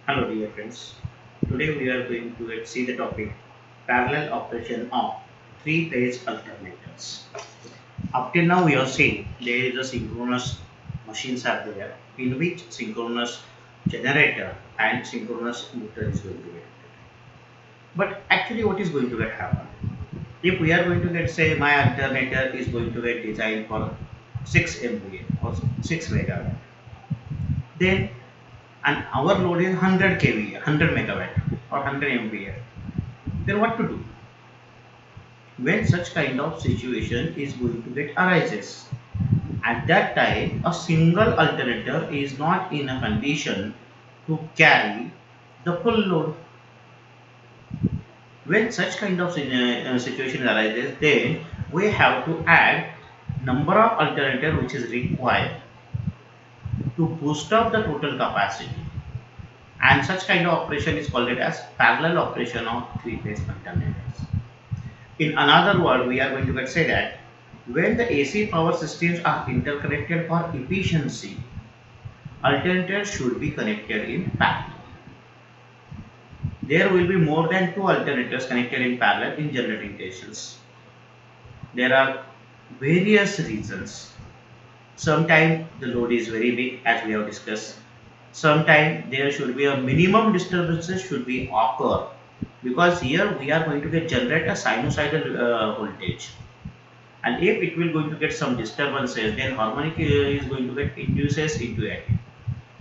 Hello dear friends. Today we are going to see the topic parallel operation of three-phase alternators. Up till now we have seen there is a synchronous machines are there in which synchronous generator and synchronous motor is going to get. But actually what is going to get happen? If we are going to get say my alternator is going to get designed for 6 MVA or 6 megawatt, then and our load is 100 kVA, 100 megawatt or 100 MVA, then what to do when such kind of situation is going to get arises? At that time, a single alternator is not in a condition to carry the full load. When such kind of situation arises, then we have to add number of alternator which is required to boost up the total capacity, and such kind of operation is called it as parallel operation of three-phase alternators. In another word, we are going to say that when the AC power systems are interconnected for efficiency, alternators should be connected in parallel. There will be more than two alternators connected in parallel in generating stations. There are various reasons. Sometimes the load is very big, as we have discussed. Sometimes there should be a minimum disturbances should be occur, because here we are going to generate a sinusoidal voltage, and if it will going to get some disturbances, then harmonic is going to get induces into it,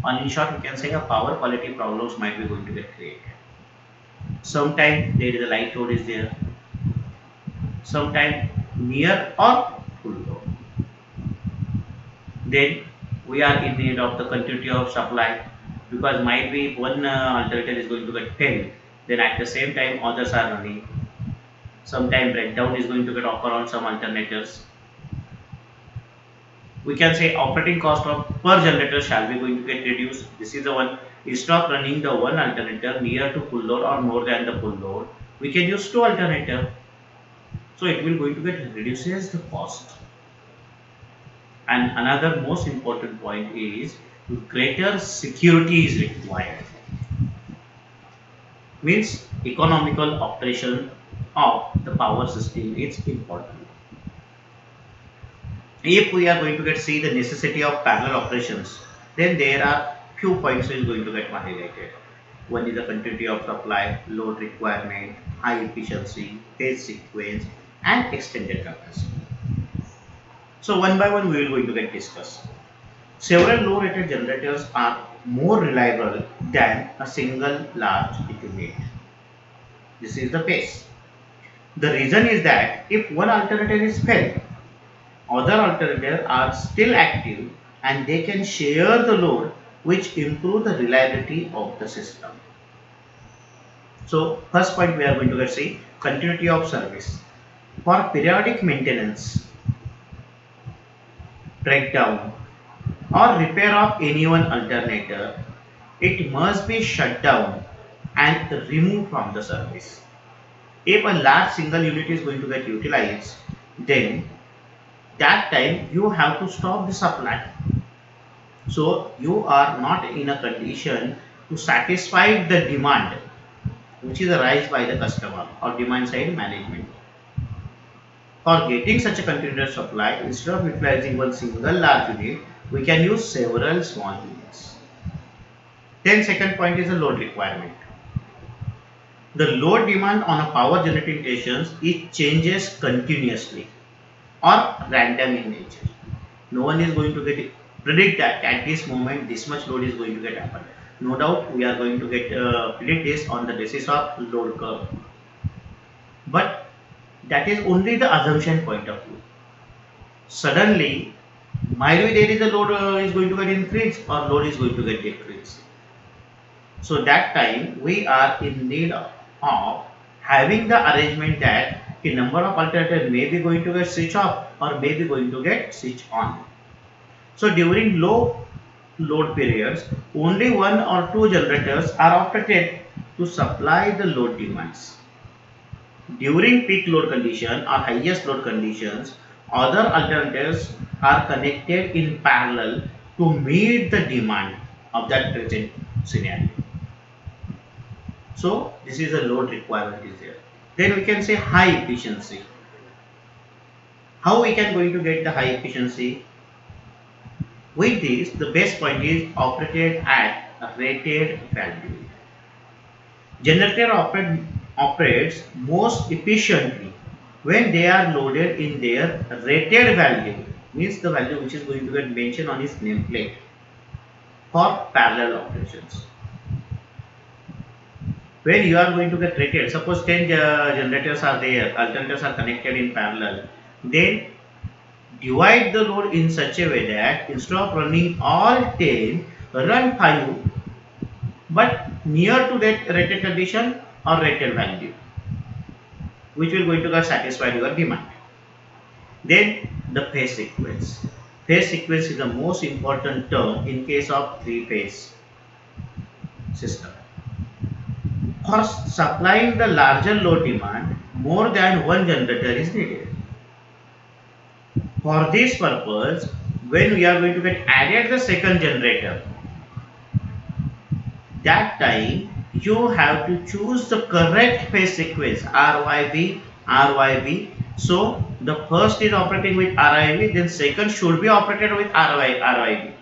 and in short we can say a power quality problems might be going to get created. Sometimes there is a light load is there, sometimes near or full load, then we are in need of the continuity of supply, because might be one alternator is going to get failed, then at the same time others are running. Sometime breakdown is going to get occur on some alternators. We can say operating cost of per generator shall be going to get reduced. This is the one. Instead of running the one alternator near to full load or more than the full load, we can use two alternator. So it will going to get reduces the cost. And another most important point is greater security is required. Means economical operation of the power system is important. If we are going to get see the necessity of parallel operations, then there are few points is going to get highlighted. One is the continuity of supply, load requirement, high efficiency, phase sequence, and extended capacity. So one by one we will going to get discussed. Several low rated generators are more reliable than a single large unit. This is the case. The reason is that if one alternator is failed, other alternators are still active and they can share the load, which improve the reliability of the system. So first point we are going to see continuity of service. For periodic maintenance, breakdown or repair of any one alternator, it must be shut down and removed from the service. If a large single unit is going to get utilized, then that time you have to stop the supply. So you are not in a condition to satisfy the demand which is arised by the customer or demand side management. For getting such a continuous supply, instead of utilizing one single large unit, we can use several small units. Then second point is the load requirement. The load demand on a power generating stations, it changes continuously or random in nature. No one is going to get predict that at this moment this much load is going to get happen. No doubt we are going to get predict this on the basis of load curve, but that is only the assumption point of view. Suddenly might be there is a load is going to get increased or load is going to get decreased. So that time we are in need of having the arrangement that the number of alternators may be going to get switch off or may be going to get switch on. So during low load periods, only one or two generators are operated to supply the load demands. During peak load condition or highest load conditions, other alternatives are connected in parallel to meet the demand of that present scenario. So this is a load requirement is there. Then we can say high efficiency. How we can going to get the high efficiency? With this, the base point is operated at a rated value. Generator operates most efficiently when they are loaded in their rated value, means the value which is going to get mentioned on its nameplate for parallel operations. When you are going to get rated, suppose 10 generators are there, alternators are connected in parallel, then divide the load in such a way that instead of running all 10, run 5 but near to that rated condition or rated value, which will going to get satisfied your demand. Then the phase sequence. Phase sequence is the most important term in case of three-phase system. For supplying the larger load demand, more than one generator is needed. For this purpose, when we are going to get added the second generator, that time you have to choose the correct phase sequence RYB, RYB. So the first is operating with RYB, then second should be operated with RYB.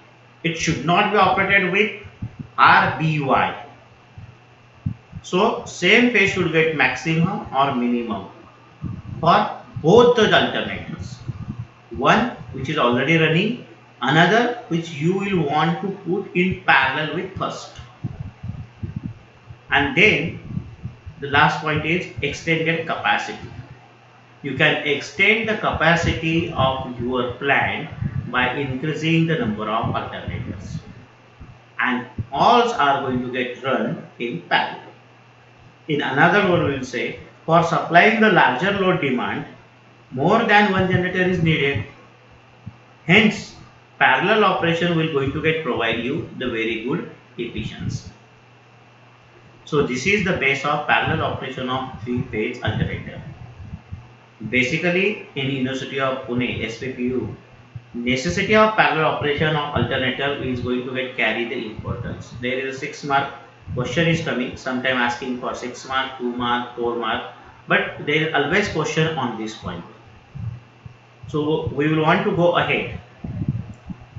It should not be operated with RBY. So same phase should get maximum or minimum for both the alternators. One which is already running, another which you will want to put in parallel with first. And then the last point is extended capacity. You can extend the capacity of your plant by increasing the number of alternators, and all are going to get run in parallel. In another word, we will say for supplying the larger load demand, more than one generator is needed. Hence, parallel operation will going to get provide you the very good efficiency. So this is the base of parallel operation of three-phase alternator. Basically, in University of Pune, SPPU, necessity of parallel operation of alternator is going to get carry the importance. There is a 6 mark question is coming, sometime asking for 6 mark, 2 mark, 4 mark, but there is always question on this point. So we will want to go ahead.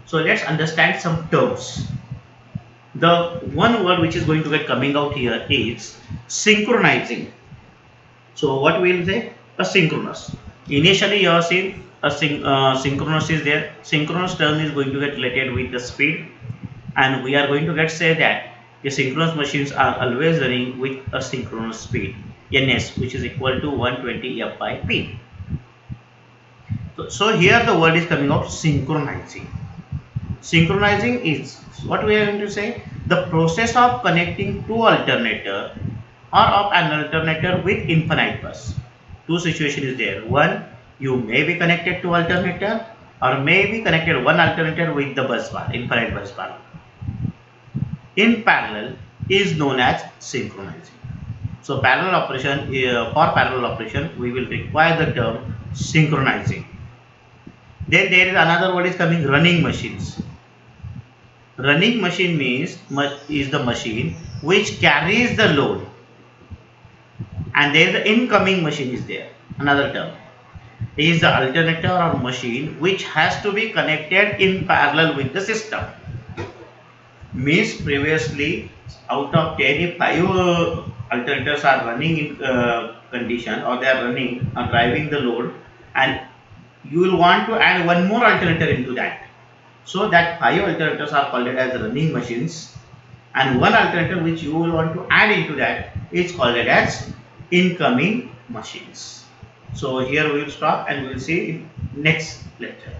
So let's understand some terms. The one word which is going to get coming out here is synchronizing. So what we will say? Asynchronous. Initially you have seen synchronous is there. Synchronous term is going to get related with the speed, and we are going to get say that the synchronous machines are always running with a synchronous speed ns, which is equal to 120 f by p. So here the word is coming out synchronizing. Synchronizing is what we are going to say, the process of connecting two alternator or of an alternator with infinite bus. Two situations is there. One, you may be connected to alternator or may be connected one alternator with the bus bar, infinite bus bar. In parallel is known as synchronizing. So parallel operation, for parallel operation we will require the term synchronizing. Then there is another word is coming, running machines. Running machine means is the machine which carries the load, and there is the incoming machine is there. Another term is the alternator or machine which has to be connected in parallel with the system. Means previously out of 10, if 5 alternators are running in condition, or they are running or driving the load, and you will want to add one more alternator into that. So that 5 alternators are called as running machines, and one alternator which you will want to add into that is called as incoming machines. So here we will stop and we will see in next lecture.